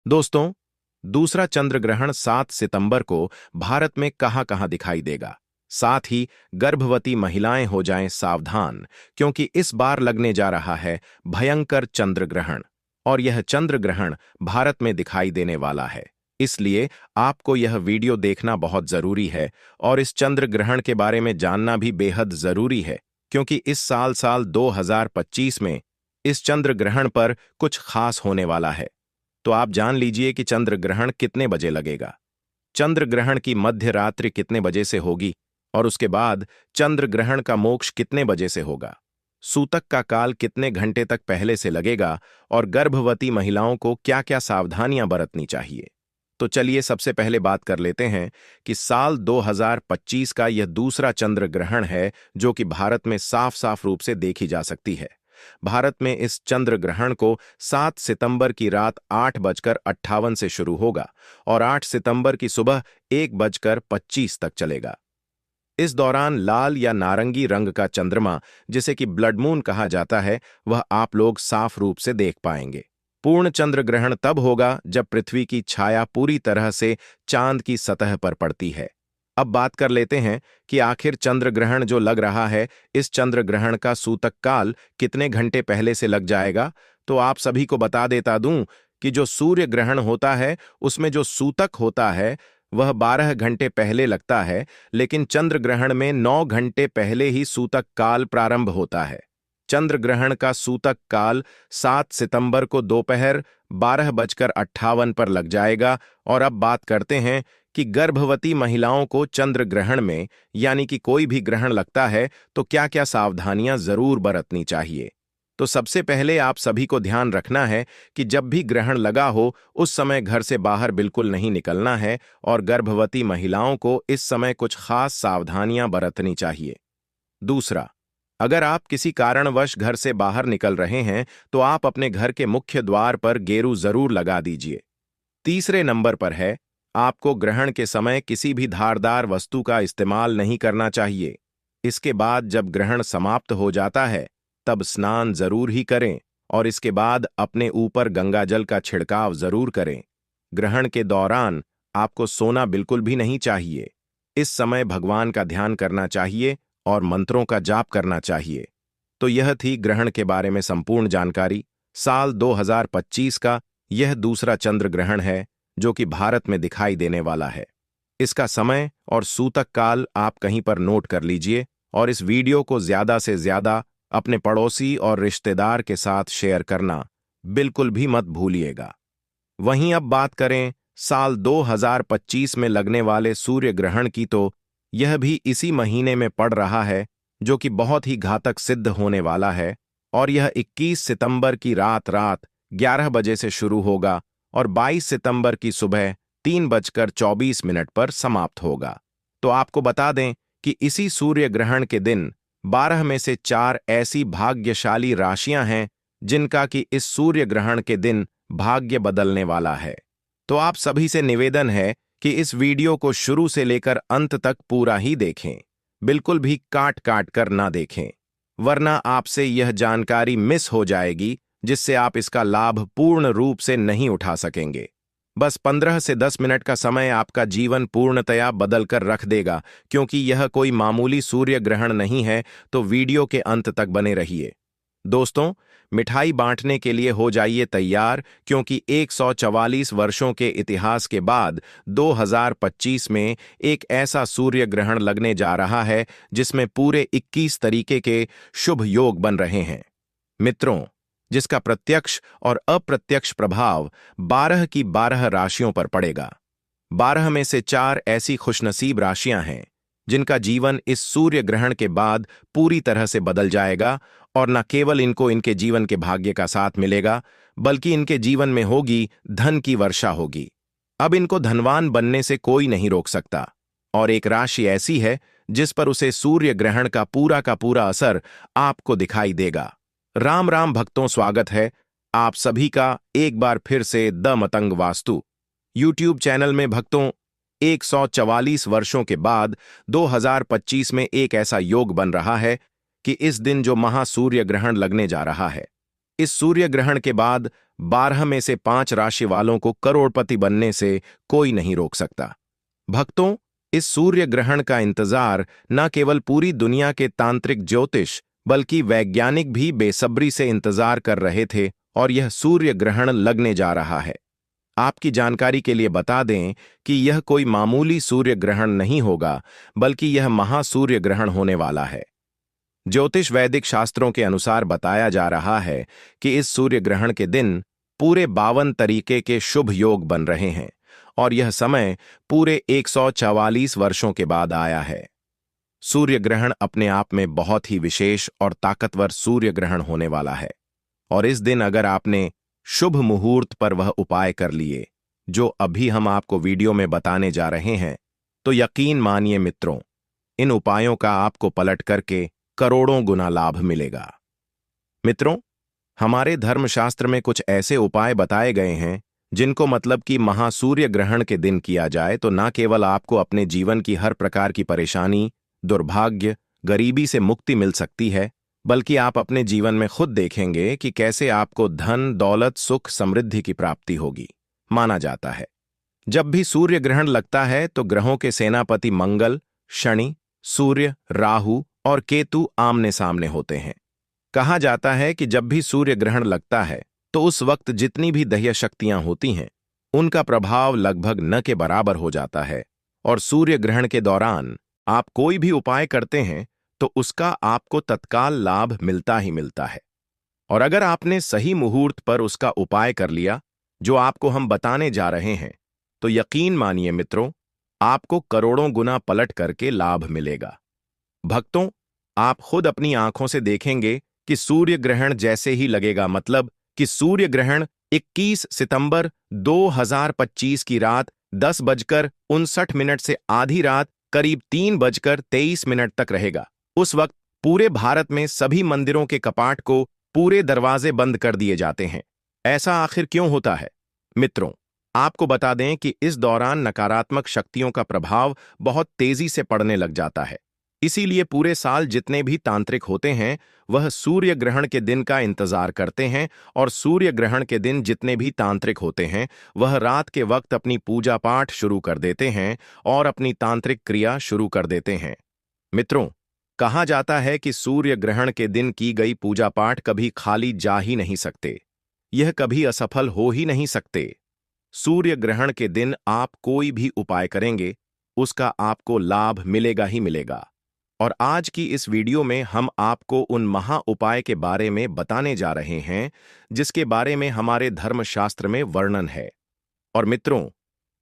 दोस्तों, दूसरा चंद्र ग्रहण 7 सितंबर को भारत में कहां-कहां दिखाई देगा। साथ ही गर्भवती महिलाएं हो जाएं सावधान, क्योंकि इस बार लगने जा रहा है भयंकर चंद्र ग्रहण। और यह चंद्र ग्रहण भारत में दिखाई देने वाला है। इसलिए आपको यह वीडियो देखना बहुत जरूरी है और इस चंद्र ग्रहण के बारे में जानना भी बेहद जरूरी है, क्योंकि इस साल 2025 में इस चंद्र ग्रहण पर कुछ खास होने वाला है। तो आप जान लीजिए कि चंद्र ग्रहण कितने बजे लगेगा, चंद्र ग्रहण की मध्य रात्रि कितने बजे से होगी और उसके बाद चंद्र ग्रहण का मोक्ष कितने बजे से होगा, सूतक का काल कितने घंटे तक पहले से लगेगा और गर्भवती महिलाओं को क्या-क्या सावधानियां बरतनी चाहिए। तो चलिए सबसे पहले बात कर लेते हैं कि साल 2025 का यह दूसरा चंद्र ग्रहण है जो कि भारत में साफ-साफ रूप से देखी जा सकती है। भारत में इस चंद्र ग्रहण को 7 सितंबर की रात 8:58 से शुरू होगा और 8 सितंबर की सुबह 1:25 तक चलेगा। इस दौरान लाल या नारंगी रंग का चंद्रमा, जिसे कि ब्लड मून कहा जाता है, वह आप लोग साफ रूप से देख पाएंगे। पूर्ण चंद्र ग्रहण तब होगा जब पृथ्वी की छाया पूरी तरह से चांद की सतह पर पड़ती है। अब बात कर लेते हैं कि आखिर चंद्र ग्रहण जो लग रहा है, इस चंद्र ग्रहण का सूतक काल कितने घंटे पहले से लग जाएगा। तो आप सभी को बता देता दूं कि जो सूर्य ग्रहण होता है उसमें जो सूतक होता है वह 12 घंटे पहले लगता है, लेकिन चंद्र ग्रहण में 9 घंटे पहले ही सूतक काल प्रारंभ होता है। चंद्र ग्रहण का सूतक काल 7 सितंबर को दोपहर 12:58 पर लग जाएगा। और अब बात करते हैं कि गर्भवती महिलाओं को चंद्र ग्रहण में यानी कि कोई भी ग्रहण लगता है तो क्या-क्या सावधानियां जरूर बरतनी चाहिए। तो सबसे पहले आप सभी को ध्यान रखना है कि जब भी ग्रहण लगा हो उस समय घर से बाहर बिल्कुल नहीं निकलना है और गर्भवती महिलाओं को इस समय कुछ खास सावधानियां बरतनी चाहिए। दूसरा, अगर आप किसी कारणवश घर से बाहर निकल रहे हैं तो आप अपने घर के मुख्य द्वार पर गेरू जरूर लगा दीजिए। तीसरे नंबर पर है, आपको ग्रहण के समय किसी भी धारदार वस्तु का इस्तेमाल नहीं करना चाहिए। इसके बाद जब ग्रहण समाप्त हो जाता है तब स्नान जरूर ही करें और इसके बाद अपने ऊपर गंगाजल का छिड़काव जरूर करें। ग्रहण के दौरान आपको सोना बिल्कुल भी नहीं चाहिए। इस समय भगवान का ध्यान करना चाहिए और मंत्रों का जाप करना चाहिए। तो यह थी ग्रहण के बारे में संपूर्ण जानकारी। साल 2025 का यह दूसरा चंद्र ग्रहण है जो कि भारत में दिखाई देने वाला है। इसका समय और सूतक काल आप कहीं पर नोट कर लीजिए और इस वीडियो को ज्यादा से ज्यादा अपने पड़ोसी और रिश्तेदार के साथ शेयर करना बिल्कुल भी मत भूलिएगा। वहीं अब बात करें साल 2025 में लगने वाले सूर्य ग्रहण की, तो यह भी इसी महीने में पड़ रहा है जो कि बहुत ही घातक सिद्ध होने वाला है और यह 21 सितंबर की रात 11 बजे से शुरू होगा और 22 सितंबर की सुबह 3:24 पर समाप्त होगा। तो आपको बता दें कि इसी सूर्य ग्रहण के दिन 12 में से 4 ऐसी भाग्यशाली राशियां हैं जिनका कि इस सूर्य ग्रहण के दिन भाग्य बदलने वाला है। तो आप सभी से निवेदन है कि इस वीडियो को शुरू से लेकर अंत तक पूरा ही देखें, बिल्कुल भी काट कर ना देखें, वरना आपसे यह जानकारी मिस हो जाएगी जिससे आप इसका लाभ पूर्ण रूप से नहीं उठा सकेंगे। बस 15 से 10 मिनट का समय आपका जीवन पूर्णतया बदल कर रख देगा, क्योंकि यह कोई मामूली सूर्य ग्रहण नहीं है। तो वीडियो के अंत तक बने रहिए। दोस्तों, मिठाई बांटने के लिए हो जाइए तैयार, क्योंकि 144 वर्षों के इतिहास के बाद 2025 में एक ऐसा सूर्य ग्रहण लगने जा रहा है जिसमें पूरे 21 तरीके के शुभ योग बन रहे हैं। मित्रों, जिसका प्रत्यक्ष और अप्रत्यक्ष प्रभाव 12 की 12 राशियों पर पड़ेगा। 12 में से 4 ऐसी खुशनसीब राशियां हैं जिनका जीवन इस सूर्य ग्रहण के बाद पूरी तरह से बदल जाएगा और न केवल इनको इनके जीवन के भाग्य का साथ मिलेगा, बल्कि इनके जीवन में होगी धन की वर्षा होगी। अब इनको धनवान बनने से कोई नहीं रोक सकता। और एक राशि ऐसी है जिस पर उसे सूर्य ग्रहण का पूरा असर आपको दिखाई देगा। राम राम भक्तों, स्वागत है आप सभी का एक बार फिर से the Matang vastu YouTube channel में। भक्तों, 144 वर्षों के बाद 2025 में एक ऐसा योग बन रहा है कि इस दिन जो महासूर्य ग्रहण लगने जा रहा है, इस सूर्य ग्रहण के बाद 12 में से 5 राशि वालों को करोड़पति बनने से कोई नहीं रोक सकता। भक्तों, इस सूर्य ग्रहण का इंतजार न केवल पूरी दुनिया के तांत्रिक ज्योतिष बल्कि वैज्ञानिक भी बेसब्री से इंतजार कर रहे थे और यह सूर्य ग्रहण लगने जा रहा है। आपकी जानकारी के लिए बता दें कि यह कोई मामूली सूर्य ग्रहण नहीं होगा, बल्कि यह महासूर्य ग्रहण होने वाला है। ज्योतिष वैदिक शास्त्रों के अनुसार बताया जा रहा है कि इस सूर्य ग्रहण के दिन पूरे 52 तरीके के शुभ योग बन रहे हैं और यह समय पूरे 144 वर्षों के बाद आया है। सूर्य ग्रहण अपने आप में बहुत ही विशेष और ताकतवर सूर्य ग्रहण होने वाला है और इस दिन अगर आपने शुभ मुहूर्त पर वह उपाय कर लिए जो अभी हम आपको वीडियो में बताने जा रहे हैं, तो यकीन मानिए मित्रों, इन उपायों का आपको पलट करके करोड़ों गुना लाभ मिलेगा। मित्रों, हमारे धर्मशास्त्र में कुछ ऐसे उपाय बताए गए हैं जिनको मतलब कि महासूर्य ग्रहण के दिन किया जाए तो न केवल आपको अपने जीवन की हर प्रकार की परेशानी, दुर्भाग्य, गरीबी से मुक्ति मिल सकती है, बल्कि आप अपने जीवन में खुद देखेंगे कि कैसे आपको धन, दौलत, सुख, समृद्धि की प्राप्ति होगी। माना जाता है जब भी सूर्य ग्रहण लगता है तो ग्रहों के सेनापति मंगल, शनि, सूर्य, राहु और केतु आमने सामने होते हैं। कहा जाता है कि जब भी सूर्य ग्रहण लगता है तो उस वक्त जितनी भी दैवीय शक्तियां होती हैं उनका प्रभाव लगभग न के बराबर हो जाता है और सूर्य ग्रहण के दौरान आप कोई भी उपाय करते हैं तो उसका आपको तत्काल लाभ मिलता ही मिलता है। और अगर आपने सही मुहूर्त पर उसका उपाय कर लिया जो आपको हम बताने जा रहे हैं, तो यकीन मानिए मित्रों, आपको करोड़ों गुना पलट करके लाभ मिलेगा। भक्तों, आप खुद अपनी आंखों से देखेंगे कि सूर्य ग्रहण जैसे ही लगेगा, मतलब कि सूर्य ग्रहण 21 सितंबर 2025 की रात 10:59 से आधी रात करीब 3:23 तक रहेगा। उस वक्त पूरे भारत में सभी मंदिरों के कपाट को पूरे दरवाजे बंद कर दिए जाते हैं। ऐसा आखिर क्यों होता है? मित्रों, आपको बता दें कि इस दौरान नकारात्मक शक्तियों का प्रभाव बहुत तेजी से पड़ने लग जाता है। इसीलिए पूरे साल जितने भी तांत्रिक होते हैं वह सूर्य ग्रहण के दिन का इंतजार करते हैं और सूर्य ग्रहण के दिन जितने भी तांत्रिक होते हैं वह रात के वक्त अपनी पूजा पाठ शुरू कर देते हैं और अपनी तांत्रिक क्रिया शुरू कर देते हैं। मित्रों, कहा जाता है कि सूर्य ग्रहण के दिन की गई पूजा पाठ कभी खाली जा ही नहीं सकते, यह कभी असफल हो ही नहीं सकते। सूर्य ग्रहण के दिन आप कोई भी उपाय करेंगे उसका आपको लाभ मिलेगा ही मिलेगा। और आज की इस वीडियो में हम आपको उन महा उपाय के बारे में बताने जा रहे हैं जिसके बारे में हमारे धर्मशास्त्र में वर्णन है। और मित्रों,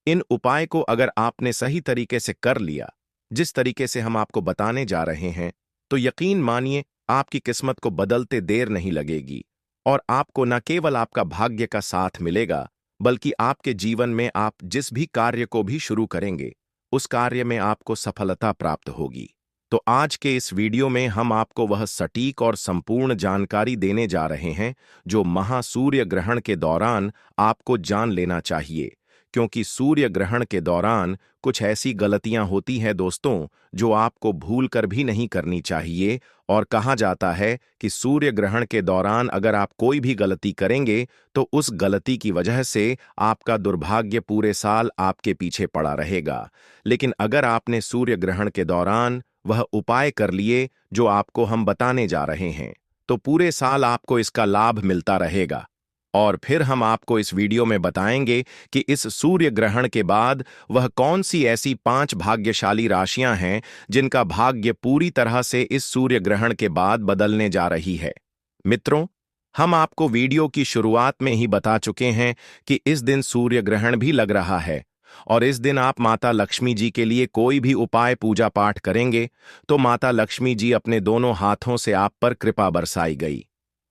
इन उपाय को अगर आपने सही तरीके से कर लिया, जिस तरीके से हम आपको बताने जा रहे हैं, तो यकीन मानिए आपकी किस्मत को बदलते देर नहीं लगेगी और आपको न केवल आपका भाग्य का साथ मिलेगा, बल्कि आपके जीवन में आप जिस भी कार्य को भी शुरू करेंगे उस कार्य में आपको सफलता प्राप्त होगी। तो आज के इस वीडियो में हम आपको वह सटीक और संपूर्ण जानकारी देने जा रहे हैं जो महासूर्य ग्रहण के दौरान आपको जान लेना चाहिए, क्योंकि सूर्य ग्रहण के दौरान कुछ ऐसी गलतियां होती हैं दोस्तों जो आपको भूल कर भी नहीं करनी चाहिए। और कहा जाता है कि सूर्य ग्रहण के दौरान अगर आप कोई भी गलती करेंगे तो उस गलती की वजह से आपका दुर्भाग्य पूरे साल आपके पीछे पड़ा रहेगा। लेकिन अगर आपने सूर्य ग्रहण के दौरान वह उपाय कर लिए जो आपको हम बताने जा रहे हैं, तो पूरे साल आपको इसका लाभ मिलता रहेगा। और फिर हम आपको इस वीडियो में बताएंगे कि इस सूर्य ग्रहण के बाद वह कौन सी ऐसी 5 भाग्यशाली राशियां हैं जिनका भाग्य पूरी तरह से इस सूर्य ग्रहण के बाद बदलने जा रही है। मित्रों, हम आपको वीडियो की शुरुआत में ही बता चुके हैं कि इस दिन सूर्य ग्रहण भी लग रहा है और इस दिन आप माता लक्ष्मी जी के लिए कोई भी उपाय पूजा पाठ करेंगे तो माता लक्ष्मी जी अपने दोनों हाथों से आप पर कृपा बरसाई गई।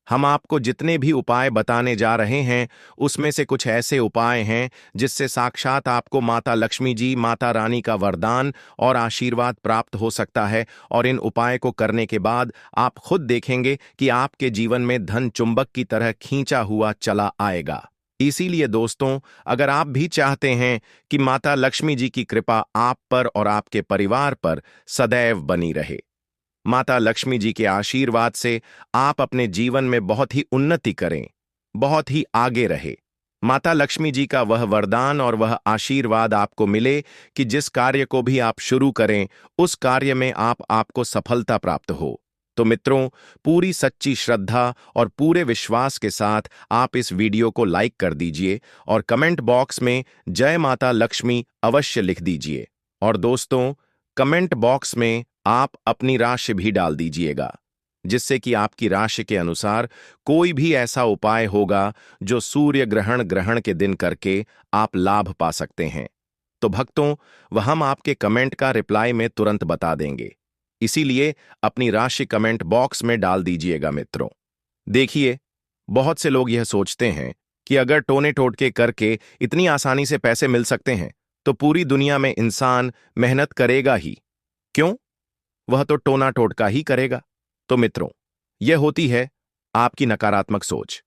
हम आपको जितने भी उपाय बताने जा रहे हैं उसमें से कुछ ऐसे उपाय हैं जिससे साक्षात आपको माता लक्ष्मी जी, माता रानी का वरदान और आशीर्वाद प्राप्त हो सकता है। और इन उपाय को करने के बाद आप खुद देखेंगे कि आपके जीवन में धन चुंबक की तरह खींचा हुआ चला आएगा। इसीलिए दोस्तों, अगर आप भी चाहते हैं कि माता लक्ष्मी जी की कृपा आप पर और आपके परिवार पर सदैव बनी रहे, माता लक्ष्मी जी के आशीर्वाद से आप अपने जीवन में बहुत ही उन्नति करें, बहुत ही आगे रहे। माता लक्ष्मी जी का वह वरदान और वह आशीर्वाद आपको मिले कि जिस कार्य को भी आप शुरू करें, उस कार्य में आपको सफलता प्राप्त हो। तो मित्रों, पूरी सच्ची श्रद्धा और पूरे विश्वास के साथ आप इस वीडियो को लाइक कर दीजिए और कमेंट बॉक्स में जय माता लक्ष्मी अवश्य लिख दीजिए। और दोस्तों, कमेंट बॉक्स में आप अपनी राशि भी डाल दीजिएगा, जिससे कि आपकी राशि के अनुसार कोई भी ऐसा उपाय होगा जो सूर्य ग्रहण के दिन करके आप लाभ पा सकते हैं। तो भक्तों, वह हम आपके कमेंट का रिप्लाई में तुरंत बता देंगे, इसीलिए अपनी राशि कमेंट बॉक्स में डाल दीजिएगा मित्रों। देखिए, बहुत से लोग यह सोचते हैं कि अगर टोने टोटके करके इतनी आसानी से पैसे मिल सकते हैं तो पूरी दुनिया में इंसान मेहनत करेगा ही क्यों? वह तो टोना टोटका ही करेगा। तो मित्रों, यह होती है आपकी नकारात्मक सोच।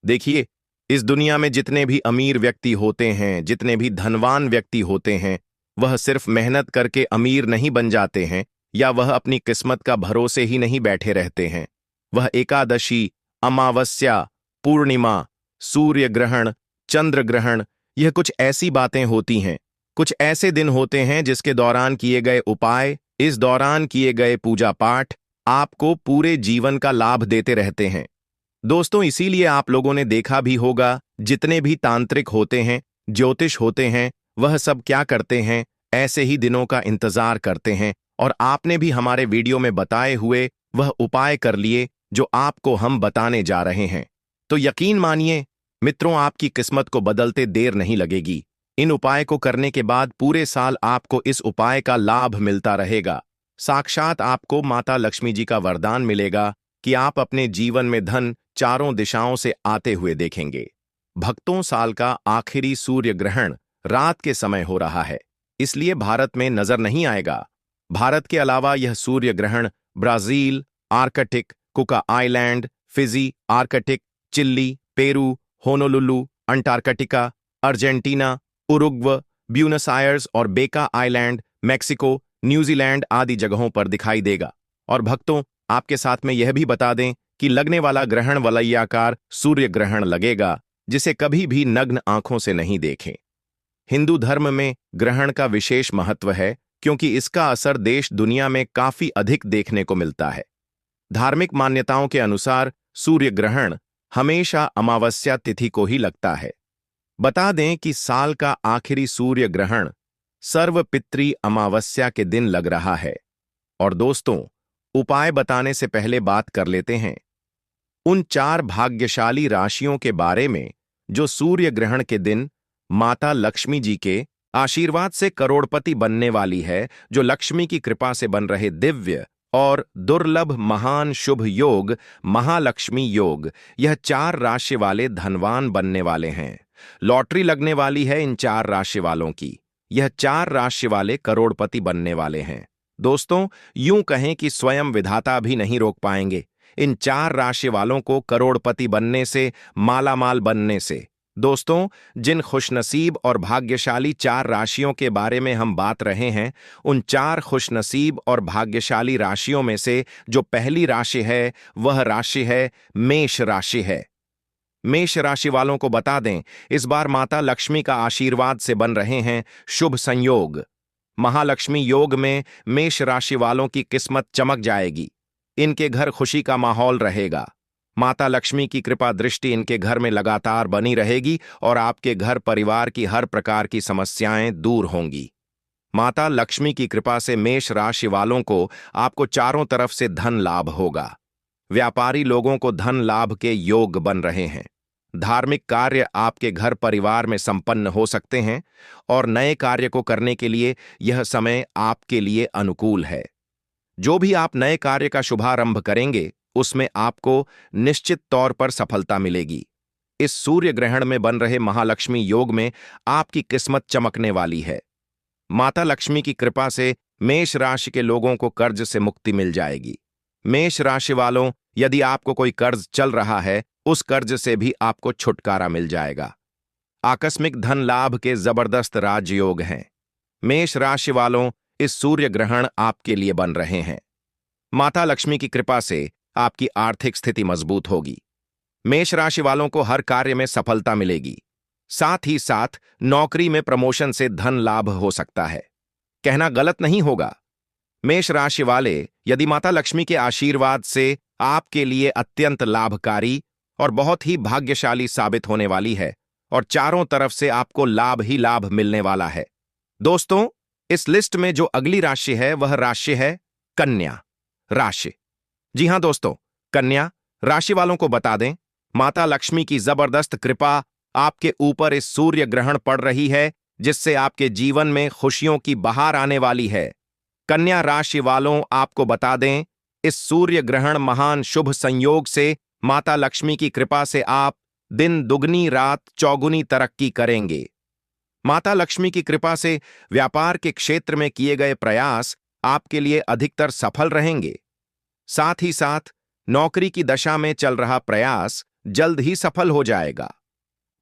देखिए, इस दुनिया में जितने भी अमीर व्यक्ति होते हैं, जितने भी धनवान व्यक्ति होते हैं, वह सिर्फ मेहनत करके अमीर नहीं बन जाते हैं, या वह अपनी किस्मत का भरोसे ही नहीं बैठे रहते हैं। वह एकादशी, अमावस्या, पूर्णिमा, सूर्य ग्रहण, चंद्र ग्रहण, यह कुछ ऐसी बातें होती हैं, कुछ ऐसे दिन होते हैं जिसके दौरान किए गए उपाय, इस दौरान किए गए पूजा पाठ आपको पूरे जीवन का लाभ देते रहते हैं। दोस्तों, इसीलिए आप लोगों ने देखा भी होगा, जितने भी तांत्रिक होते हैं, ज्योतिष होते हैं, वह सब क्या करते हैं, ऐसे ही दिनों का इंतजार करते हैं, और आपने भी हमारे वीडियो में बताए हुए वह उपाय कर लिए जो आपको हम बताने जा रहे हैं। तो यकीन मानिए मित्रों, आपकी किस्मत को बदलते देर नहीं लगेगी। इन उपाय को करने के बाद पूरे साल आपको इस उपाय का लाभ मिलता रहेगा। साक्षात आपको माता लक्ष्मी जी का वरदान मिलेगा कि आप अपने जीवन में धन चारों दिशाओं से आते हुए देखेंगे। भक्तों, साल का आखिरी सूर्य ग्रहण रात के समय हो रहा है, इसलिए भारत में नजर नहीं आएगा। भारत के अलावा यह सूर्य ग्रहण Brazil, Arctic, Cook island, Fiji, Arctic, Chile, Peru, Honolulu, Antarctica, Argentina, Uruguay, Buenos Aires और बेका आइलैंड, मेक्सिको, न्यूजीलैंड आदि जगहों पर दिखाई देगा। और भक्तों, आपके साथ में यह भी बता दें कि लगने वाला ग्रहण वलयाकार सूर्य ग्रहण लगेगा, जिसे कभी भी नग्न आंखों से नहीं देखें। हिंदू धर्म में ग्रहण का विशेष महत्व है, क्योंकि इसका असर देश दुनिया में काफी अधिक देखने को मिलता है। धार्मिक मान्यताओं के अनुसार सूर्य ग्रहण हमेशा अमावस्या तिथि को ही लगता है। बता दें कि साल का आखिरी सूर्य ग्रहण सर्वपित्री अमावस्या के दिन लग रहा है। और दोस्तों, उपाय बताने से पहले बात कर लेते हैं उन 4 भाग्यशाली राशियों के बारे में जो सूर्य ग्रहण के दिन माता लक्ष्मी जी के आशीर्वाद से करोड़पति बनने वाली है, जो लक्ष्मी की कृपा से बन रहे दिव्य और दुर्लभ महान शुभ योग महालक्ष्मी योग। यह 4 राशि वाले धनवान बनने वाले हैं। लॉटरी लगने वाली है इन 4 राशि वालों की। यह 4 राशि वाले करोड़पति बनने वाले हैं। दोस्तों, यूं कहें कि स्वयं विधाता भी नहीं रोक पाएंगे इन 4 राशि वालों को करोड़पति बनने से, मालामाल बनने से। दोस्तों, जिन खुशनसीब और भाग्यशाली 4 राशियों के बारे में हम बात रहे हैं, उन 4 खुशनसीब और भाग्यशाली राशियों में से जो पहली राशि है, वह राशि है मेष राशि है। मेष राशि वालों को बता दें, इस बार माता लक्ष्मी का आशीर्वाद से बन रहे हैं शुभ संयोग। महालक्ष्मी योग में मेष राशि वालों की किस्मत चमक जाएगी। इनके घर खुशी का माहौल रहेगा। माता लक्ष्मी की कृपा दृष्टि इनके घर में लगातार बनी रहेगी और आपके घर परिवार की हर प्रकार की समस्याएं दूर होंगी। माता लक्ष्मी की कृपा से मेष राशि वालों को आपको चारों तरफ से धन लाभ होगा। व्यापारी लोगों को धन लाभ के योग बन रहे हैं। धार्मिक कार्य आपके घर परिवार में संपन्न हो सकते हैं और नए कार्य को करने के लिए यह समय आपके लिए अनुकूल है। जो भी आप नए कार्य का शुभारंभ करेंगे, उसमें आपको निश्चित तौर पर सफलता मिलेगी। इस सूर्य ग्रहण में बन रहे महालक्ष्मी योग में आपकी किस्मत चमकने वाली है। माता लक्ष्मी की कृपा से मेष राशि के लोगों को कर्ज से मुक्ति मिल जाएगी। मेष राशि वालों, यदि आपको कोई कर्ज चल रहा है, उस कर्ज से भी आपको छुटकारा मिल जाएगा। आकस्मिक धन लाभ के जबरदस्त राजयोग हैं। मेष राशि वालों, इस सूर्य ग्रहण आपके लिए बन रहे हैं। माता लक्ष्मी की कृपा से आपकी आर्थिक स्थिति मजबूत होगी। मेष राशि वालों को हर कार्य में सफलता मिलेगी। साथ ही साथ नौकरी में प्रमोशन से धन लाभ हो सकता है। कहना गलत नहीं होगा। मेष राशि वाले, यदि माता लक्ष्मी के आशीर्वाद से आपके लिए अत्यंत लाभकारी और बहुत ही भाग्यशाली साबित होने वाली है और चारों तरफ से आपको लाभ ही लाभ मिलने वाला है। दोस्तों, इस लिस्ट में जो अगली राशि है वह राशि है कन्या राशि। जी हां दोस्तों, कन्या राशि वालों को बता दें, माता लक्ष्मी की जबरदस्त कृपा आपके ऊपर इस सूर्य ग्रहण पड़ रही है, जिससे आपके जीवन में खुशियों की बहार आने वाली है। कन्या राशि वालों, आपको बता दें, इस सूर्य ग्रहण महान शुभ संयोग से माता लक्ष्मी की कृपा से आप दिन दुगनी रात चौगुनी तरक्की करेंगे। माता लक्ष्मी की कृपा से व्यापार के क्षेत्र में किए गए प्रयास आपके लिए अधिकतर सफल रहेंगे। साथ ही साथ नौकरी की दशा में चल रहा प्रयास जल्द ही सफल हो जाएगा।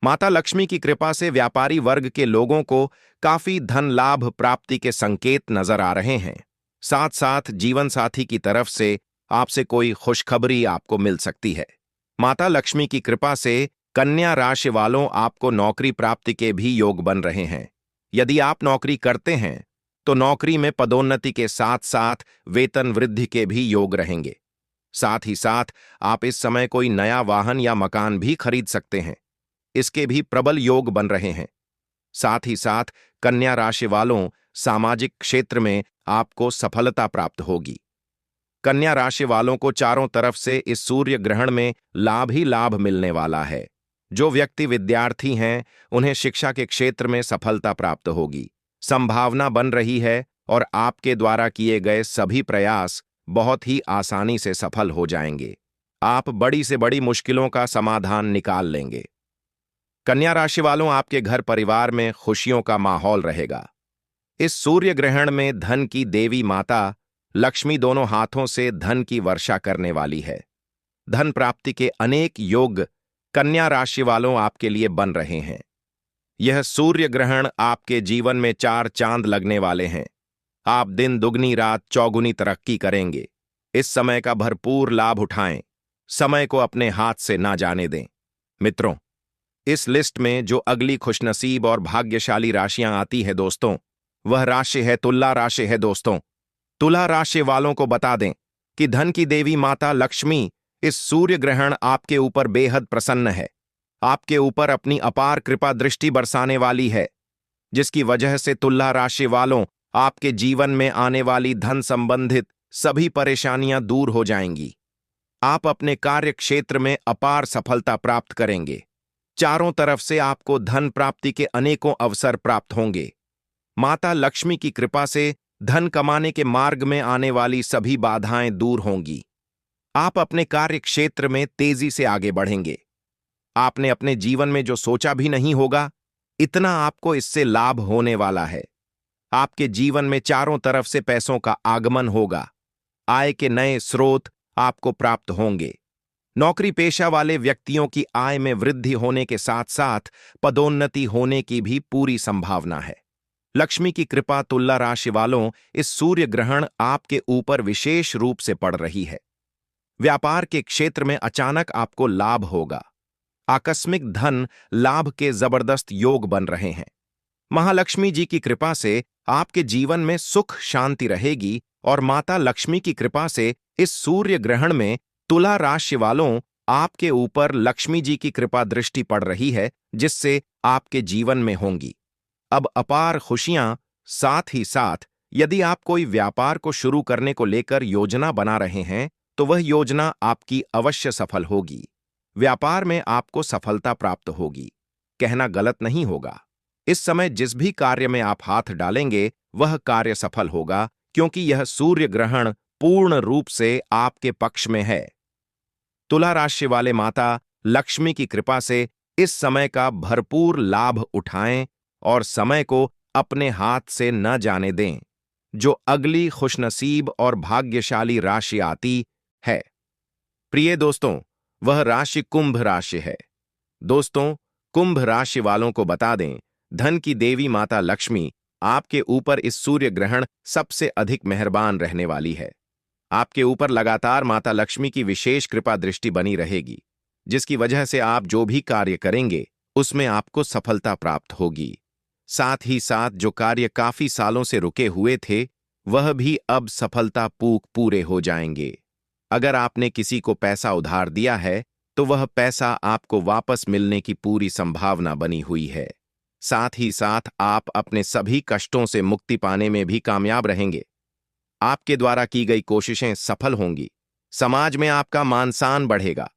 माता लक्ष्मी की कृपा से व्यापारी वर्ग के लोगों को काफी धन लाभ प्राप्ति के संकेत नजर आ रहे हैं। साथ साथ जीवन साथी की तरफ से आपसे कोई खुशखबरी आपको मिल सकती है। माता लक्ष्मी की कृपा से कन्या राशि वालों, आपको नौकरी प्राप्ति के भी योग बन रहे हैं। यदि आप नौकरी करते हैं तो नौकरी में पदोन्नति के साथ साथ वेतन वृद्धि के भी योग रहेंगे। साथ ही साथ आप इस समय कोई नया वाहन या मकान भी खरीद सकते हैं, इसके भी प्रबल योग बन रहे हैं। साथ ही साथ कन्या राशि वालों, सामाजिक क्षेत्र में आपको सफलता प्राप्त होगी। कन्या राशि वालों को चारों तरफ से इस सूर्य ग्रहण में लाभ ही लाभ मिलने वाला है। जो व्यक्ति विद्यार्थी हैं, उन्हें शिक्षा के क्षेत्र में सफलता प्राप्त होगी। संभावना बन रही है और आपके द्वारा किए गए सभी प्रयास बहुत ही आसानी से सफल हो जाएंगे। आप बड़ी से बड़ी मुश्किलों का समाधान निकाल लेंगे। कन्या राशि वालों, आपके घर परिवार में खुशियों का माहौल रहेगा। इस सूर्य ग्रहण में धन की देवी माता लक्ष्मी दोनों हाथों से धन की वर्षा करने वाली है। धन प्राप्ति के अनेक योग कन्या राशि वालों आपके लिए बन रहे हैं। यह सूर्य ग्रहण आपके जीवन में चार चांद लगने वाले हैं। आप दिन दुगनी रात चौगुनी तरक्की करेंगे। इस समय का भरपूर लाभ उठाएं। समय को अपने हाथ से ना जाने दें। मित्रों, इस लिस्ट में जो अगली खुशनसीब और भाग्यशाली राशियां आती है दोस्तों, वह राशि है तुला राशि है दोस्तों। तुला राशि वालों को बता दें कि धन की देवी माता लक्ष्मी इस सूर्य ग्रहण आपके ऊपर बेहद प्रसन्न है। आपके ऊपर अपनी अपार कृपा दृष्टि बरसाने वाली है, जिसकी वजह से तुला राशि वालों, आपके जीवन में आने वाली धन संबंधित सभी परेशानियां दूर हो जाएंगी। आप अपने कार्य क्षेत्र में अपार सफलता प्राप्त करेंगे। चारों तरफ से आपको धन प्राप्ति के अनेकों अवसर प्राप्त होंगे। माता लक्ष्मी की कृपा से धन कमाने के मार्ग में आने वाली सभी बाधाएं दूर होंगी। आप अपने कार्य क्षेत्र में तेजी से आगे बढ़ेंगे। आपने अपने जीवन में जो सोचा भी नहीं होगा, इतना आपको इससे लाभ होने वाला है। आपके जीवन में चारों तरफ से पैसों का आगमन होगा। आय के नए स्रोत आपको प्राप्त होंगे। नौकरी पेशा वाले व्यक्तियों की आय में वृद्धि होने के साथ साथ पदोन्नति होने की भी पूरी संभावना है। लक्ष्मी की कृपा तुला राशि वालों, इस सूर्य ग्रहण आपके ऊपर विशेष रूप से पड़ रही है। व्यापार के क्षेत्र में अचानक आपको लाभ होगा। आकस्मिक धन लाभ के जबरदस्त योग बन रहे हैं। महालक्ष्मी जी की कृपा से आपके जीवन में सुख शांति रहेगी और माता लक्ष्मी की कृपा से इस सूर्य ग्रहण में तुला राशि वालों, आपके ऊपर लक्ष्मी जी की कृपा दृष्टि पड़ रही है, जिससे आपके जीवन में होंगी अब अपार खुशियां। साथ ही साथ यदि आप कोई व्यापार को शुरू करने को लेकर योजना बना रहे हैं, तो वह योजना आपकी अवश्य सफल होगी। व्यापार में आपको सफलता प्राप्त होगी। कहना गलत नहीं होगा। इस समय जिस भी कार्य में आप हाथ डालेंगे, वह कार्य सफल होगा, क्योंकि यह सूर्य ग्रहण पूर्ण रूप से आपके पक्ष में है। तुला राशि वाले माता लक्ष्मी की कृपा से इस समय का भरपूर लाभ उठाएं और समय को अपने हाथ से न जाने दें। जो अगली खुशनसीब और भाग्यशाली राशि आती है, प्रिय दोस्तों, वह राशि कुंभ राशि है। दोस्तों, कुंभ राशि वालों को बता दें, धन की देवी माता लक्ष्मी आपके ऊपर इस सूर्य ग्रहण सबसे अधिक मेहरबान रहने वाली है। आपके ऊपर लगातार माता लक्ष्मी की विशेष कृपा दृष्टि बनी रहेगी। जिसकी वजह से आप जो भी कार्य करेंगे उसमें आपको सफलता प्राप्त होगी। साथ ही साथ जो कार्य काफी सालों से रुके हुए थे वह भी अब सफलतापूर्वक पूरे हो जाएंगे। अगर आपने किसी को पैसा उधार दिया है तो वह पैसा आपको वापस मिलने की पूरी संभावना बनी हुई है। साथ ही साथ आप अपने सभी कष्टों से मुक्ति पाने में भी कामयाब रहेंगे। आपके द्वारा की गई कोशिशें सफल होंगी। समाज में आपका मान सम्मान बढ़ेगा।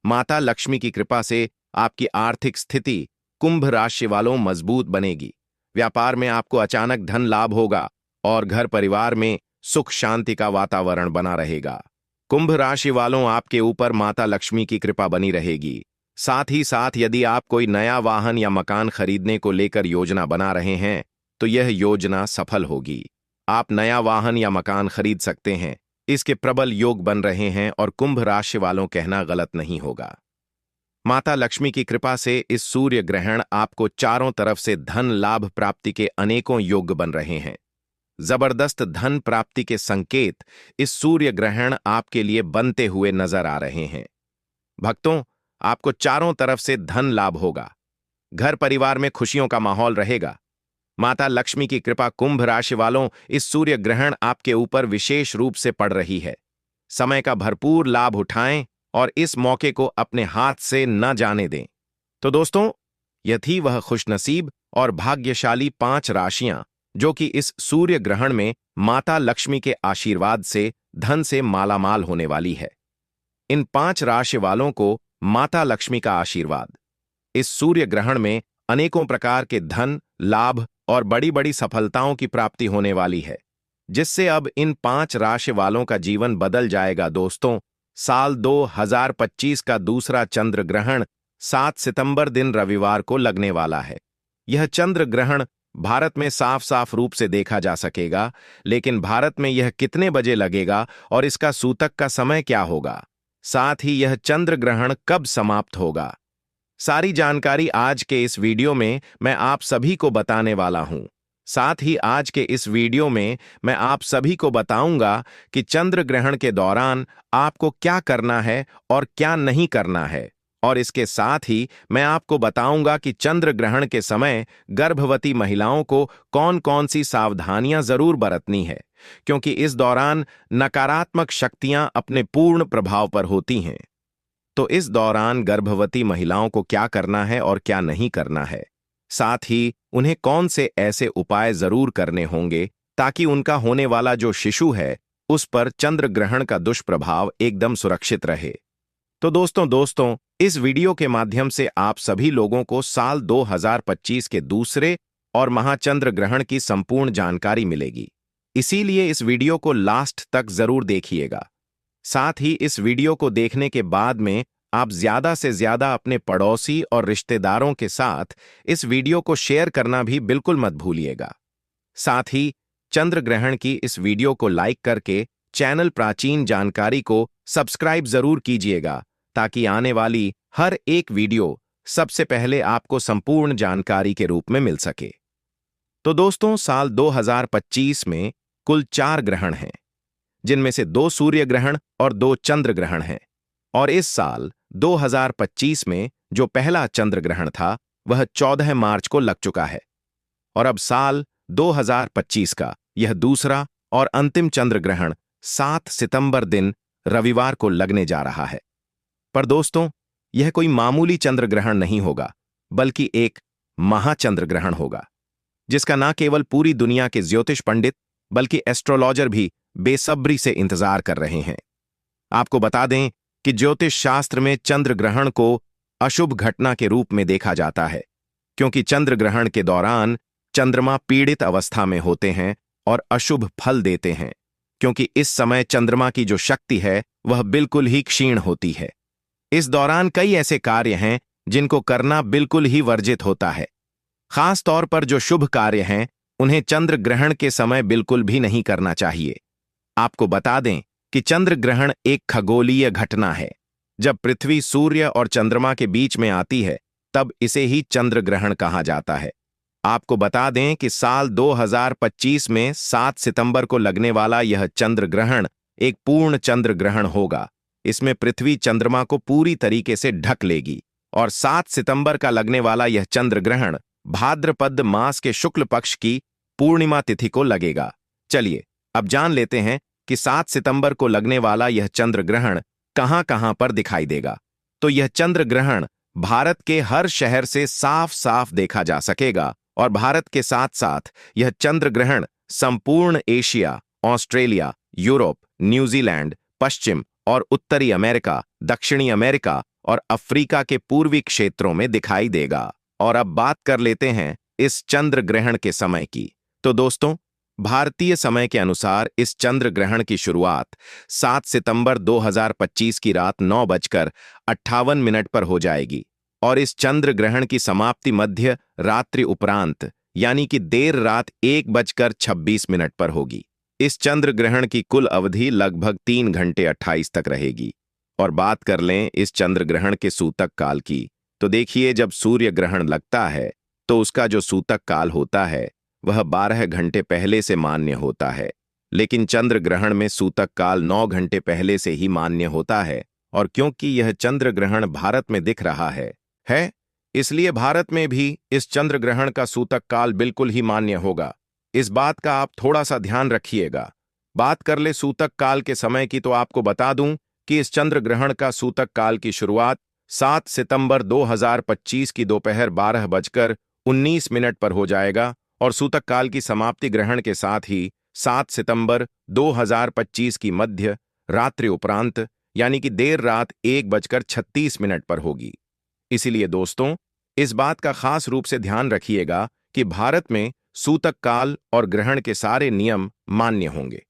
माता लक्ष्मी की कृपा से आपकी आर्थिक स्थिति कुंभ राशि वालों मजबूत बनेगी। व्यापार में आपको अचानक धन लाभ होगा और घर परिवार में सुख शांति का वातावरण बना रहेगा। कुंभ राशि वालों, आपके ऊपर माता लक्ष्मी की कृपा बनी रहेगी। साथ ही साथ यदि आप कोई नया वाहन या मकान खरीदने को लेकर योजना बना रहे हैं तो यह योजना सफल होगी। आप नया वाहन या मकान खरीद सकते हैं। इसके प्रबल योग बन रहे हैं और कुंभ राशि वालों कहना गलत नहीं होगा। माता लक्ष्मी की कृपा से इस सूर्य ग्रहण आपको चारों तरफ से धन लाभ प्राप्ति के अनेकों योग बन रहे हैं। जबरदस्त धन प्राप्ति के संकेत इस सूर्य ग्रहण आपके लिए बनते हुए नजर आ रहे हैं। भक्तों, आपको चारों तरफ से धन लाभ होगा। घर परिवार में खुशियों का माहौल रहेगा। माता लक्ष्मी की कृपा कुंभ राशि वालों, इस सूर्य ग्रहण आपके ऊपर विशेष रूप से पड़ रही है। समय का भरपूर लाभ उठाएं और इस मौके को अपने हाथ से न जाने दें। तो दोस्तों, यह थी वह खुशनसीब और भाग्यशाली 5 राशियां जो कि इस सूर्य ग्रहण में माता लक्ष्मी के आशीर्वाद से धन से मालामाल होने वाली है। इन 5 राशि वालों को माता लक्ष्मी का आशीर्वाद। इस सूर्य ग्रहण में अनेकों प्रकार के धन लाभ और बड़ी बड़ी सफलताओं की प्राप्ति होने वाली है, जिससे अब इन 5 राशि वालों का जीवन बदल जाएगा। दोस्तों, साल 2025 का दूसरा चंद्र ग्रहण 7 सितंबर दिन रविवार को लगने वाला है। यह चंद्र ग्रहण भारत में साफ साफ रूप से देखा जा सकेगा, लेकिन भारत में यह कितने बजे लगेगा और इसका सूतक का समय क्या होगा, साथ ही यह चंद्र ग्रहण कब समाप्त होगा, सारी जानकारी आज के इस वीडियो में मैं आप सभी को बताने वाला हूं। साथ ही आज के इस वीडियो में मैं आप सभी को बताऊंगा कि चंद्र ग्रहण के दौरान आपको क्या करना है और क्या नहीं करना है, और इसके साथ ही मैं आपको बताऊंगा कि चंद्र ग्रहण के समय गर्भवती महिलाओं को कौन कौन सी सावधानियां जरूर बरतनी है, क्योंकि इस दौरान नकारात्मक शक्तियां अपने पूर्ण प्रभाव पर होती हैं। तो इस दौरान गर्भवती महिलाओं को क्या करना है और क्या नहीं करना है, साथ ही उन्हें कौन से ऐसे उपाय जरूर करने होंगे ताकि उनका होने वाला जो शिशु है उस पर चंद्र ग्रहण का दुष्प्रभाव एकदम सुरक्षित रहे। तो दोस्तों, इस वीडियो के माध्यम से आप सभी लोगों को साल 2025 के दूसरे और महाचंद्र ग्रहण की संपूर्ण जानकारी मिलेगी। इसीलिए इस वीडियो को लास्ट तक जरूर देखिएगा। साथ ही इस वीडियो को देखने के बाद में आप ज्यादा से ज्यादा अपने पड़ोसी और रिश्तेदारों के साथ इस वीडियो को शेयर करना भी बिल्कुल मत भूलिएगा। साथ ही चंद्र ग्रहण की इस वीडियो को लाइक करके चैनल प्राचीन जानकारी को सब्सक्राइब जरूर कीजिएगा, ताकि आने वाली हर एक वीडियो सबसे पहले आपको संपूर्ण जानकारी के रूप में मिल सके। तो दोस्तों, साल 2025 में कुल 4 ग्रहण हैं, जिनमें से 2 सूर्य ग्रहण और 2 चंद्र ग्रहण हैं। और इस साल 2025 में जो पहला चंद्र ग्रहण था वह 14 मार्च को लग चुका है, और अब साल 2025 का यह दूसरा और अंतिम चंद्र ग्रहण 7 सितंबर दिन रविवार को लगने जा रहा है। पर दोस्तों, यह कोई मामूली चंद्र ग्रहण नहीं होगा, बल्कि एक महाचंद्र ग्रहण होगा, जिसका न केवल पूरी दुनिया के ज्योतिष पंडित बल्कि एस्ट्रोलॉजर भी बेसब्री से इंतजार कर रहे हैं। आपको बता दें कि ज्योतिष शास्त्र में चंद्र ग्रहण को अशुभ घटना के रूप में देखा जाता है, क्योंकि चंद्र ग्रहण के दौरान चंद्रमा पीड़ित अवस्था में होते हैं और अशुभ फल देते हैं, क्योंकि इस समय चंद्रमा की जो शक्ति है वह बिल्कुल ही क्षीण होती है। इस दौरान कई ऐसे कार्य हैं जिनको करना बिल्कुल ही वर्जित होता है। खास तौर पर जो शुभ कार्य हैं उन्हें चंद्र ग्रहण के समय बिल्कुल भी नहीं करना चाहिए। आपको बता दें कि चंद्र ग्रहण एक खगोलीय घटना है। जब पृथ्वी सूर्य और चंद्रमा के बीच में आती है तब इसे ही चंद्र ग्रहण कहा जाता है। आपको बता दें कि साल 2025 में 7 सितंबर को लगने वाला यह चंद्र ग्रहण एक पूर्ण चंद्र ग्रहण होगा, इसमें पृथ्वी चंद्रमा को पूरी तरीके से ढक लेगी और 7 सितंबर का लगने वाला यह चंद्र ग्रहण भाद्रपद मास के शुक्ल पक्ष की पूर्णिमा तिथि को लगेगा। चलिए अब जान लेते हैं कि 7 सितंबर को लगने वाला यह चंद्र ग्रहण कहां-कहां पर दिखाई देगा। तो यह चंद्र ग्रहण भारत के हर शहर से साफ साफ देखा जा सकेगा और भारत के साथ साथ यह चंद्र ग्रहण संपूर्ण एशिया, ऑस्ट्रेलिया, यूरोप, न्यूजीलैंड, पश्चिम और उत्तरी अमेरिका, दक्षिणी अमेरिका और अफ्रीका के पूर्वी क्षेत्रों में दिखाई देगा। और अब बात कर लेते हैं इस चंद्र ग्रहण के समय की। तो दोस्तों, भारतीय समय के अनुसार इस चंद्र ग्रहण की शुरुआत 7 सितंबर 2025 की रात 9:58 पर हो जाएगी और इस चंद्र ग्रहण की समाप्ति मध्य रात्रि उपरांत यानी कि देर रात 1:26 पर होगी। इस चंद्र ग्रहण की कुल अवधि लगभग 3 घंटे 28 तक रहेगी। और बात कर लें इस चंद्र ग्रहण के सूतक काल की, तो देखिए जब सूर्य ग्रहण लगता है तो उसका जो सूतक काल होता है वह 12 घंटे पहले से मान्य होता है, लेकिन चंद्र ग्रहण में सूतक काल 9 घंटे पहले से ही मान्य होता है। और क्योंकि यह चंद्र ग्रहण भारत में दिख रहा है, इसलिए भारत में भी इस चंद्र ग्रहण का सूतक काल बिल्कुल ही मान्य होगा। इस बात का आप थोड़ा सा ध्यान रखिएगा। बात कर ले सूतक काल के समय की, तो आपको बता दूं कि इस चंद्र ग्रहण का सूतक काल की शुरुआत 7 सितंबर 2025 की दोपहर 12:19 पर हो जाएगा और सूतक काल की समाप्ति ग्रहण के साथ ही 7 सितंबर 2025 की मध्य रात्रि उपरांत यानी कि देर रात 1:36 पर होगी। इसीलिए दोस्तों, इस बात का खास रूप से ध्यान रखिएगा कि भारत में सूतक काल और ग्रहण के सारे नियम मान्य होंगे।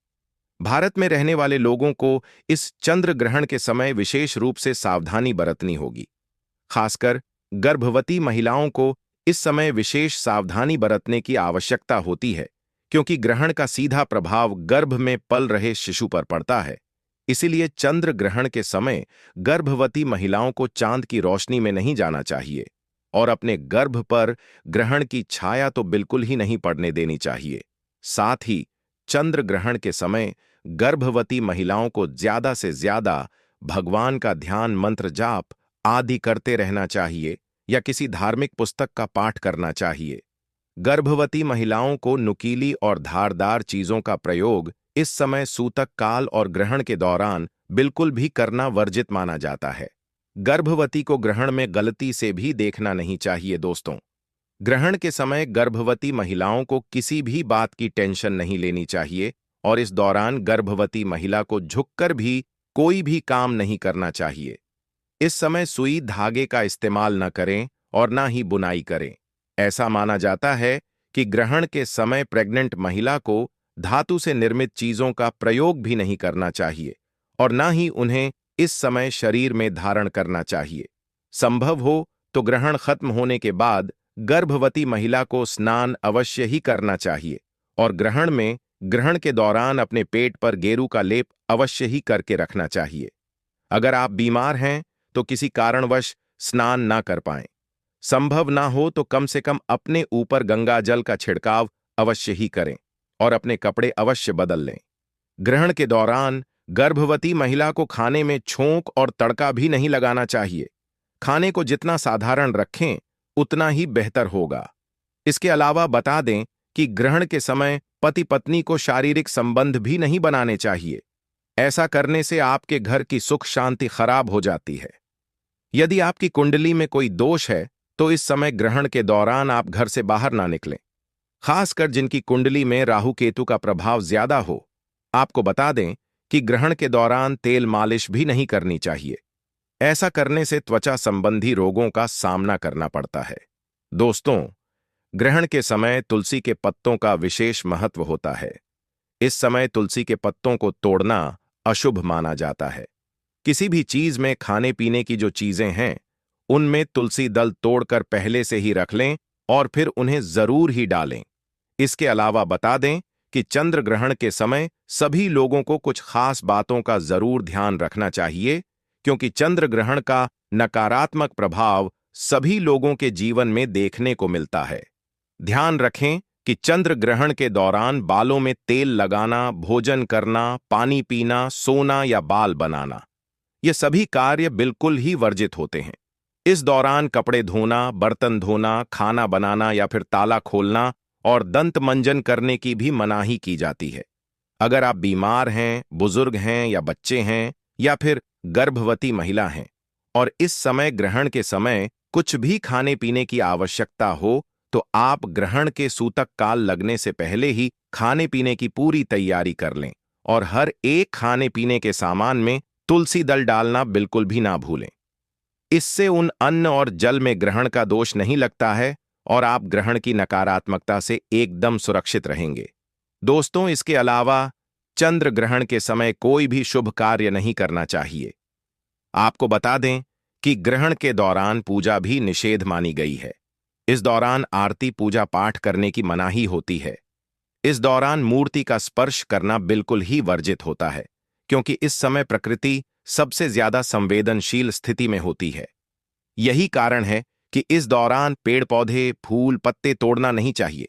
भारत में रहने वाले लोगों को इस चंद्र ग्रहण के समय विशेष रूप से सावधानी बरतनी होगी। खासकर गर्भवती महिलाओं को इस समय विशेष सावधानी बरतने की आवश्यकता होती है, क्योंकि ग्रहण का सीधा प्रभाव गर्भ में पल रहे शिशु पर पड़ता है। इसीलिए चंद्र ग्रहण के समय गर्भवती महिलाओं को चांद की रोशनी में नहीं जाना चाहिए और अपने गर्भ पर ग्रहण की छाया तो बिल्कुल ही नहीं पड़ने देनी चाहिए। साथ ही चंद्र ग्रहण के समय गर्भवती महिलाओं को ज्यादा से ज्यादा भगवान का ध्यान, मंत्र जाप आदि करते रहना चाहिए या किसी धार्मिक पुस्तक का पाठ करना चाहिए। गर्भवती महिलाओं को नुकीली और धारदार चीजों का प्रयोग इस समय सूतक काल और ग्रहण के दौरान बिल्कुल भी करना वर्जित माना जाता है। गर्भवती को ग्रहण में गलती से भी देखना नहीं चाहिए। दोस्तों, ग्रहण के समय गर्भवती महिलाओं को किसी भी बात की टेंशन नहीं लेनी चाहिए और इस दौरान गर्भवती महिला को झुककर भी कोई भी काम नहीं करना चाहिए। इस समय सुई धागे का इस्तेमाल न करें और ना ही बुनाई करें। ऐसा माना जाता है कि ग्रहण के समय प्रेग्नेंट महिला को धातु से निर्मित चीजों का प्रयोग भी नहीं करना चाहिए और ना ही उन्हें इस समय शरीर में धारण करना चाहिए। संभव हो तो ग्रहण खत्म होने के बाद गर्भवती महिला को स्नान अवश्य ही करना चाहिए और ग्रहण के दौरान अपने पेट पर गेरू का लेप अवश्य ही करके रखना चाहिए। अगर आप बीमार हैं तो किसी कारणवश स्नान ना कर पाएं, संभव ना हो तो कम से कम अपने ऊपर गंगा जल का छिड़काव अवश्य ही करें और अपने कपड़े अवश्य बदल लें। ग्रहण के दौरान गर्भवती महिला को खाने में छोंक और तड़का भी नहीं लगाना चाहिए। खाने को जितना साधारण रखें उतना ही बेहतर होगा। इसके अलावा बता दें कि ग्रहण के समय पति पत्नी को शारीरिक संबंध भी नहीं बनाने चाहिए। ऐसा करने से आपके घर की सुख शांति खराब हो जाती है। यदि आपकी कुंडली में कोई दोष है तो इस समय ग्रहण के दौरान आप घर से बाहर ना निकलें। खासकर जिनकी कुंडली में राहु केतु का प्रभाव ज्यादा हो, आपको बता दें कि ग्रहण के दौरान तेल मालिश भी नहीं करनी चाहिए। ऐसा करने से त्वचा संबंधी रोगों का सामना करना पड़ता है। दोस्तों, ग्रहण के समय तुलसी के पत्तों का विशेष महत्व होता है। इस समय तुलसी के पत्तों को तोड़ना अशुभ माना जाता है। किसी भी चीज में खाने पीने की जो चीजें हैं उनमें तुलसी दल तोड़कर पहले से ही रख लें और फिर उन्हें जरूर ही डालें। इसके अलावा बता दें कि चंद्र ग्रहण के समय सभी लोगों को कुछ खास बातों का जरूर ध्यान रखना चाहिए, क्योंकि चंद्र ग्रहण का नकारात्मक प्रभाव सभी लोगों के जीवन में देखने को मिलता है। ध्यान रखें कि चंद्र ग्रहण के दौरान बालों में तेल लगाना, भोजन करना, पानी पीना, सोना या बाल बनाना ये सभी कार्य बिल्कुल ही वर्जित होते हैं। इस दौरान कपड़े धोना, बर्तन धोना, खाना बनाना या फिर ताला खोलना और दंत मंजन करने की भी मनाही की जाती है। अगर आप बीमार हैं, बुजुर्ग हैं या बच्चे हैं या फिर गर्भवती महिला हैं और इस समय ग्रहण के समय कुछ भी खाने पीने की आवश्यकता हो, तो आप ग्रहण के सूतक काल लगने से पहले ही खाने पीने की पूरी तैयारी कर लें और हर एक खाने पीने के सामान में तुलसी दल डालना बिल्कुल भी ना भूलें। इससे उन अन्न और जल में ग्रहण का दोष नहीं लगता है और आप ग्रहण की नकारात्मकता से एकदम सुरक्षित रहेंगे। दोस्तों, इसके अलावा चंद्र ग्रहण के समय कोई भी शुभ कार्य नहीं करना चाहिए। आपको बता दें कि ग्रहण के दौरान पूजा भी निषेध मानी गई है। इस दौरान आरती पूजा पाठ करने की मनाही होती है। इस दौरान मूर्ति का स्पर्श करना बिल्कुल ही वर्जित होता है, क्योंकि इस समय प्रकृति सबसे ज्यादा संवेदनशील स्थिति में होती है। यही कारण है कि इस दौरान पेड़ पौधे, फूल, पत्ते तोड़ना नहीं चाहिए।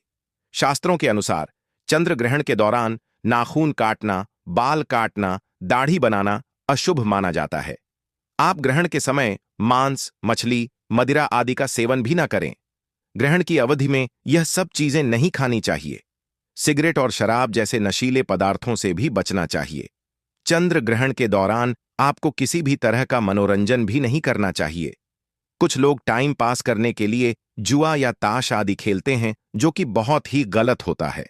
शास्त्रों के अनुसार चंद्र ग्रहण के दौरान नाखून काटना, बाल काटना, दाढ़ी बनाना अशुभ माना जाता है। आप ग्रहण के समय मांस, मछली, मदिरा आदि का सेवन भी ना करें। ग्रहण की अवधि में यह सब चीजें नहीं खानी चाहिए। सिगरेट और शराब जैसे नशीले पदार्थों से भी बचना चाहिए। चंद्र ग्रहण के दौरान आपको किसी भी तरह का मनोरंजन भी नहीं करना चाहिए। कुछ लोग टाइम पास करने के लिए जुआ या ताश आदि खेलते हैं, जो कि बहुत ही गलत होता है।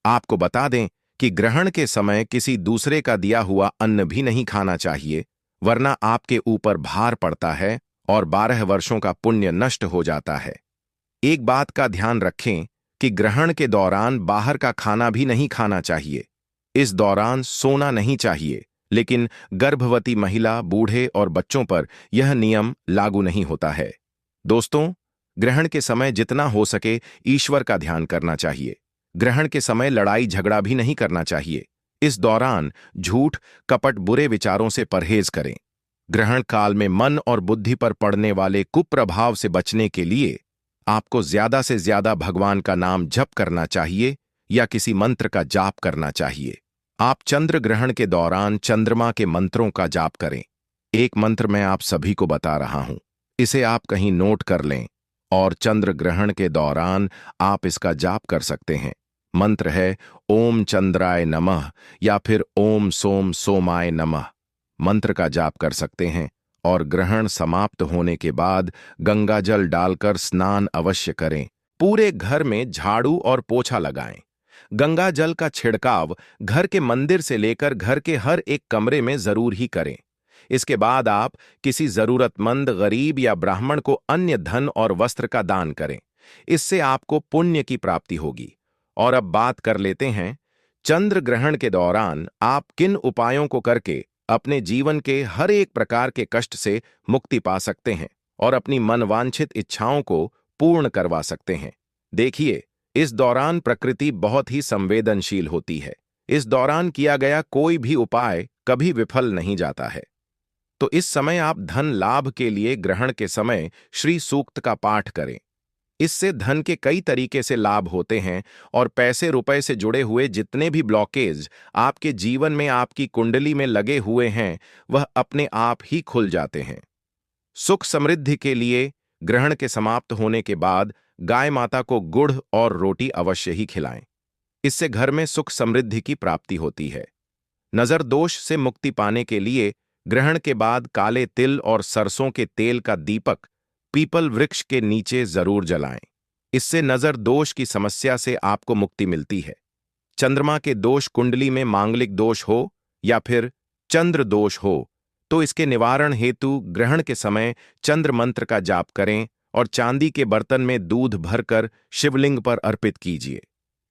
आपको बता दें कि ग्रहण के समय किसी दूसरे का दिया हुआ अन्न भी नहीं खाना चाहिए, वरना आपके ऊपर भार पड़ता है और 12 वर्षों का पुण्य नष्ट हो जाता है। एक बात का ध्यान रखें कि ग्रहण के दौरान बाहर का खाना भी नहीं खाना चाहिए। इस दौरान सोना नहीं चाहिए, लेकिन गर्भवती महिला, बूढ़े और बच्चों पर यह नियम लागू नहीं होता है। दोस्तों, ग्रहण के समय जितना हो सके ईश्वर का ध्यान करना चाहिए। ग्रहण के समय लड़ाई झगड़ा भी नहीं करना चाहिए। इस दौरान झूठ, कपट, बुरे विचारों से परहेज करें। ग्रहण काल में मन और बुद्धि पर पड़ने वाले कुप्रभाव से बचने के लिए आपको ज्यादा से ज्यादा भगवान का नाम जप करना चाहिए या किसी मंत्र का जाप करना चाहिए। आप चंद्र ग्रहण के दौरान चंद्रमा के मंत्रों का जाप करें। एक मंत्र मैं आप सभी को बता रहा हूं, इसे आप कहीं नोट कर लें और चंद्र ग्रहण के दौरान आप इसका जाप कर सकते हैं। मंत्र है ओम चंद्राय नमः या फिर ओम सोम सोमाय नमः। मंत्र का जाप कर सकते हैं और ग्रहण समाप्त होने के बाद गंगा जल डालकर स्नान अवश्य करें। पूरे घर में झाड़ू और पोछा लगाएं। गंगा जल का छिड़काव घर के मंदिर से लेकर घर के हर एक कमरे में जरूर ही करें। इसके बाद आप किसी जरूरतमंद, गरीब या ब्राह्मण को अन्य धन और वस्त्र का दान करें। इससे आपको पुण्य की प्राप्ति होगी। और अब बात कर लेते हैं चंद्र ग्रहण के दौरान आप किन उपायों को करके अपने जीवन के हर एक प्रकार के कष्ट से मुक्ति पा सकते हैं और अपनी मनवांछित इच्छाओं को पूर्ण करवा सकते हैं। देखिए, इस दौरान प्रकृति बहुत ही संवेदनशील होती है। इस दौरान किया गया कोई भी उपाय कभी विफल नहीं जाता है। तो इस समय आप धन लाभ के लिए ग्रहण के समय श्री सूक्त का पाठ करें। इससे धन के कई तरीके से लाभ होते हैं और पैसे रुपए से जुड़े हुए जितने भी ब्लॉकेज आपके जीवन में, आपकी कुंडली में लगे हुए हैं, वह अपने आप ही खुल जाते हैं। सुख समृद्धि के लिए ग्रहण के समाप्त होने के बाद गाय माता को गुड़ और रोटी अवश्य ही खिलाएं। इससे घर में सुख समृद्धि की प्राप्ति होती है। नजर दोष से मुक्ति पाने के लिए ग्रहण के बाद काले तिल और सरसों के तेल का दीपक पीपल वृक्ष के नीचे जरूर जलाएं। इससे नजर दोष की समस्या से आपको मुक्ति मिलती है। चंद्रमा के दोष कुंडली में मांगलिक दोष हो या फिर चंद्र दोष हो, तो इसके निवारण हेतु ग्रहण के समय चंद्र मंत्र का जाप करें और चांदी के बर्तन में दूध भरकर शिवलिंग पर अर्पित कीजिए।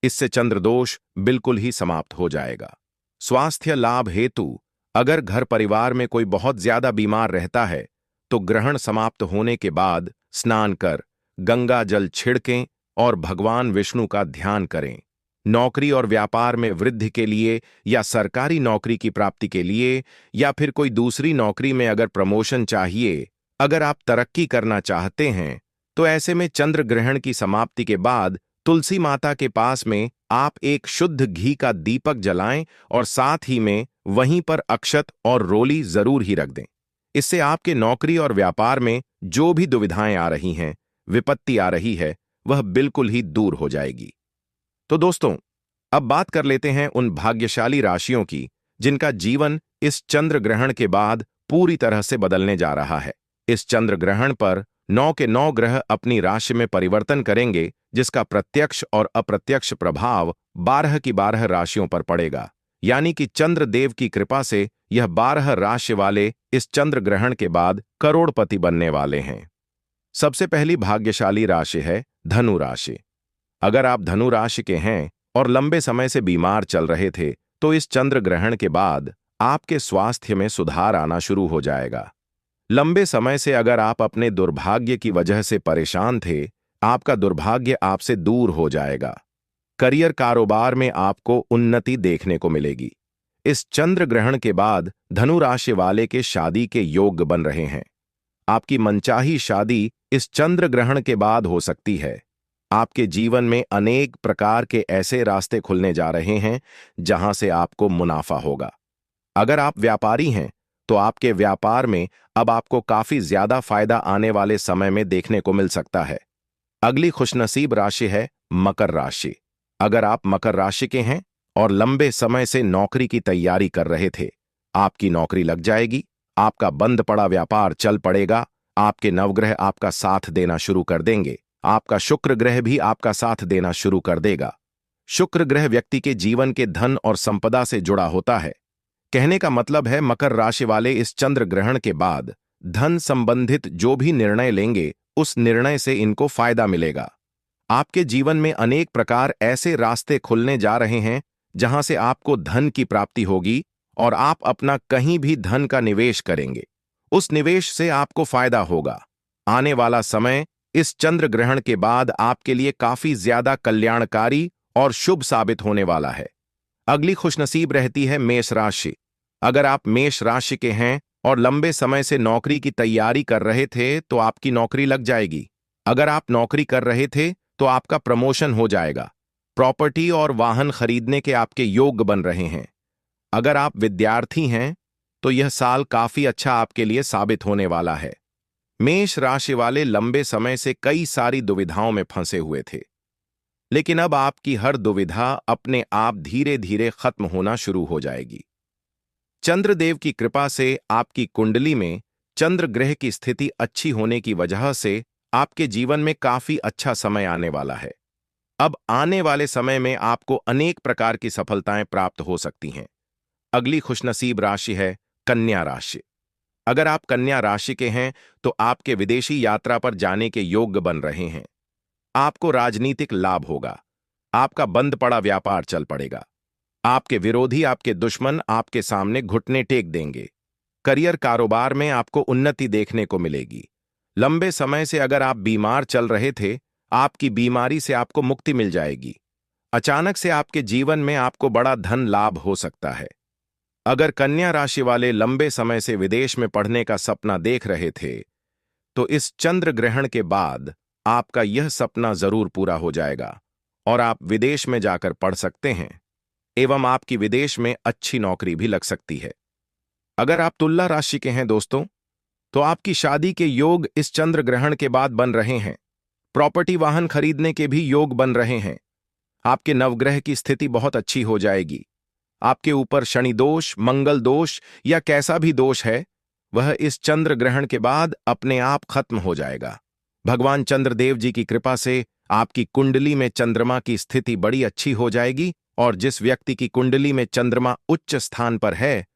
इससे चंद्र दोष बिल्कुल ही समाप्त हो जाएगा। स्वास्थ्य लाभ हेतु अगर घर परिवार में कोई बहुत ज्यादा बीमार रहता है, तो ग्रहण समाप्त होने के बाद स्नान कर गंगा जल छिड़कें और भगवान विष्णु का ध्यान करें। नौकरी और व्यापार में वृद्धि के लिए या सरकारी नौकरी की प्राप्ति के लिए या फिर कोई दूसरी नौकरी में अगर प्रमोशन चाहिए, अगर आप तरक्की करना चाहते हैं, तो ऐसे में चंद्र ग्रहण की समाप्ति के बाद तुलसी माता के पास में आप एक शुद्ध घी का दीपक जलाएं और साथ ही में वहीं पर अक्षत और रोली जरूर ही रख दें। इससे आपके नौकरी और व्यापार में जो भी दुविधाएं आ रही हैं, विपत्ति आ रही है, वह बिल्कुल ही दूर हो जाएगी। तो दोस्तों, अब बात कर लेते हैं उन भाग्यशाली राशियों की जिनका जीवन इस चंद्र ग्रहण के बाद पूरी तरह से बदलने जा रहा है। इस चंद्र ग्रहण पर 9 के 9 ग्रह अपनी राशि में परिवर्तन करेंगे, जिसका प्रत्यक्ष और अप्रत्यक्ष प्रभाव 12 की 12 राशियों पर पड़ेगा। यानी कि चंद्र देव की कृपा से यह 12 राशि वाले इस चंद्र ग्रहण के बाद करोड़पति बनने वाले हैं। सबसे पहली भाग्यशाली राशि है धनु राशि। अगर आप धनु राशि के हैं और लंबे समय से बीमार चल रहे थे, तो इस चंद्र ग्रहण के बाद आपके स्वास्थ्य में सुधार आना शुरू हो जाएगा। लंबे समय से अगर आप अपने दुर्भाग्य की वजह से परेशान थे, आपका दुर्भाग्य आपसे दूर हो जाएगा। करियर कारोबार में आपको उन्नति देखने को मिलेगी। इस चंद्र ग्रहण के बाद धनु राशि वाले के शादी के योग बन रहे हैं। आपकी मनचाही शादी इस चंद्र ग्रहण के बाद हो सकती है। आपके जीवन में अनेक प्रकार के ऐसे रास्ते खुलने जा रहे हैं जहां से आपको मुनाफा होगा। अगर आप व्यापारी हैं तो आपके व्यापार में अब आपको काफी ज्यादा फायदा आने वाले समय में देखने को मिल सकता है। अगली खुशनसीब राशि है मकर राशि। अगर आप मकर राशि के हैं और लंबे समय से नौकरी की तैयारी कर रहे थे, आपकी नौकरी लग जाएगी। आपका बंद पड़ा व्यापार चल पड़ेगा। आपके नवग्रह आपका साथ देना शुरू कर देंगे। आपका शुक्र ग्रह भी आपका साथ देना शुरू कर देगा। शुक्र ग्रह व्यक्ति के जीवन के धन और संपदा से जुड़ा होता है। कहने का मतलब है मकर राशि वाले इस चंद्र ग्रहण के बाद धन संबंधित जो भी निर्णय लेंगे, उस निर्णय से इनको फायदा मिलेगा। आपके जीवन में अनेक प्रकार ऐसे रास्ते खुलने जा रहे हैं जहां से आपको धन की प्राप्ति होगी और आप अपना कहीं भी धन का निवेश करेंगे, उस निवेश से आपको फायदा होगा। आने वाला समय इस चंद्र ग्रहण के बाद आपके लिए काफी ज्यादा कल्याणकारी और शुभ साबित होने वाला है। अगली खुशनसीब रहती है मेष राशि। अगर आप मेष राशि के हैं और लंबे समय से नौकरी की तैयारी कर रहे थे, तो आपकी नौकरी लग जाएगी। अगर आप नौकरी कर रहे थे तो आपका प्रमोशन हो जाएगा। प्रॉपर्टी और वाहन खरीदने के आपके योग बन रहे हैं। अगर आप विद्यार्थी हैं तो यह साल काफी अच्छा आपके लिए साबित होने वाला है। मेष राशि वाले लंबे समय से कई सारी दुविधाओं में फंसे हुए थे, लेकिन अब आपकी हर दुविधा अपने आप धीरे धीरे खत्म होना शुरू हो जाएगी। चंद्रदेव की कृपा से आपकी कुंडली में चंद्र ग्रह की स्थिति अच्छी होने की वजह से आपके जीवन में काफी अच्छा समय आने वाला है। अब आने वाले समय में आपको अनेक प्रकार की सफलताएं प्राप्त हो सकती हैं। अगली खुशनसीब राशि है कन्या राशि। अगर आप कन्या राशि के हैं तो आपके विदेशी यात्रा पर जाने के योग बन रहे हैं। आपको राजनीतिक लाभ होगा। आपका बंद पड़ा व्यापार चल पड़ेगा। आपके विरोधी, आपके दुश्मन आपके सामने घुटने टेक देंगे। करियर कारोबार में आपको उन्नति देखने को मिलेगी। लंबे समय से अगर आप बीमार चल रहे थे, आपकी बीमारी से आपको मुक्ति मिल जाएगी। अचानक से आपके जीवन में आपको बड़ा धन लाभ हो सकता है। अगर कन्या राशि वाले लंबे समय से विदेश में पढ़ने का सपना देख रहे थे, तो इस चंद्र ग्रहण के बाद आपका यह सपना जरूर पूरा हो जाएगा और आप विदेश में जाकर पढ़ सकते हैं एवं आपकी विदेश में अच्छी नौकरी भी लग सकती है। अगर आप तुला राशि के हैं दोस्तों, तो आपकी शादी के योग इस चंद्र ग्रहण के बाद बन रहे हैं। प्रॉपर्टी वाहन खरीदने के भी योग बन रहे हैं। आपके नवग्रह की स्थिति बहुत अच्छी हो जाएगी। आपके ऊपर शनि दोष, मंगल दोष या कैसा भी दोष है, वह इस चंद्र ग्रहण के बाद अपने आप खत्म हो जाएगा। भगवान चंद्रदेव जी की कृपा से आपकी कुंडली में चंद्रमा की स्थिति बड़ी अच्छी हो जाएगी और जिस व्यक्ति की कुंडली में चंद्रमा उच्च स्थान पर है,